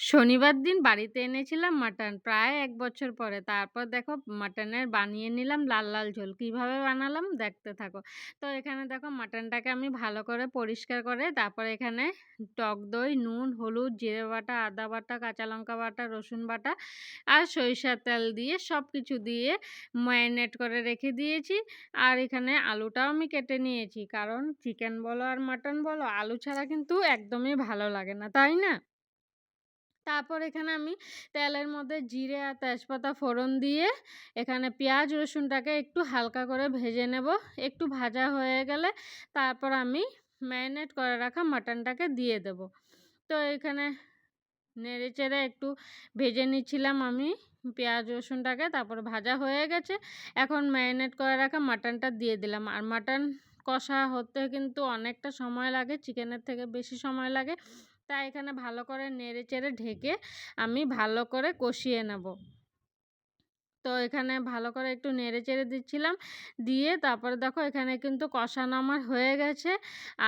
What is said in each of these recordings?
শনিবার দিন বাড়িতে এনেছিলাম মাটন প্রায় ১ বছর পরে। তারপর দেখো মাটনের বানিয়ে নিলাম লাল, লাল ঝোল। কিভাবে বানালাম দেখতে থাকো। তো এখানে দেখো মাটনটাকে আমি ভালো করে পরিষ্কার করে তারপরে এখানে টক দই, নুন, হলুদ, জিরে বাটা, আদা বাটা, কাঁচা লঙ্কা বাটা, রসুন বাটা আর সরিষার তেল দিয়ে সবকিছু দিয়ে ম্যারিনেট করে রেখে দিয়েছি। আর এখানে আলুটাও আমি কেটে নিয়েছি। কারণ চিকেন বলো আর মাটন বলো আলু ছাড়া কিন্তু একদমই ভালো লাগে না, তাই না? তারপর এখানে আমি তেলের মধ্যে জিরে আর তেজপাতা ফোড়ন দিয়ে এখানে পেঁয়াজ রসুনটাকে একটু হালকা করে ভেজে নেব। একটু ভাজা হয়ে গেলে তারপর আমি ম্যারিনেট করে রাখা মাটনটাকে দিয়ে দেব। তো এখানে নেড়েচেড়ে একটু ভেজে নিচ্ছিলাম আমি পেঁয়াজ রসুনটাকে। তারপরে ভাজা হয়ে গেছে। এখন ম্যারিনেট করে রাখা মাটনটা দিয়ে দিলাম। আর মাটন কষা হতে কিন্তু অনেকটা সময় লাগে, চিকেনের থেকে বেশি সময় লাগে। তাই এখানে ভালো করে নেড়েচেড়ে ঢেকে আমি ভালো করে কষিয়ে নেব। তো এখানে ভালো করে একটু নেড়েচেড়ে দিচ্ছিলাম। দিয়ে তারপরে দেখো এখানে কিন্তু কষানো আমার হয়ে গেছে।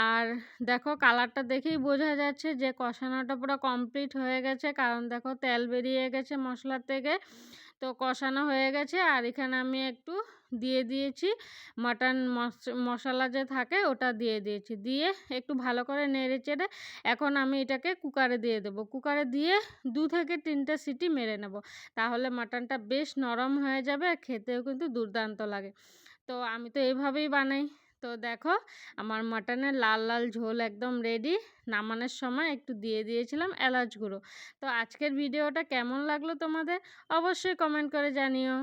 আর দেখো কালারটা দেখেই বোঝা যাচ্ছে যে কষানোটা পুরো কমপ্লিট হয়ে গেছে। কারণ দেখো তেল বেরিয়ে গেছে মশলার থেকে। তো কষানো হয়ে গেছে। আর এখানে আমি একটু দিয়ে দিয়েছি মাটন মশলা যে থাকে ওটা দিয়ে দিয়েছি। দিয়ে একটু ভালো করে নেড়েচেড়ে এখন আমি এটাকে কুকারে দিয়ে দেবো। কুকারে দিয়ে ২ থেকে ৩ টে সিটি মেরে নেব। তাহলে মাটনটা বেশ নরম হয়ে যাবে আর খেতেও কিন্তু দুর্দান্ত লাগে। তো আমি তো এভাবেই বানাই। তো দেখো আমার মাটনের লাল, লাল ঝোল একদম রেডি। নামানোর সময় একটু দিয়ে দিয়েছিলাম এলাচ গুঁড়ো। তো আজকের ভিডিওটা কেমন লাগলো তোমাদের? অবশ্যই কমেন্ট করে জানিও।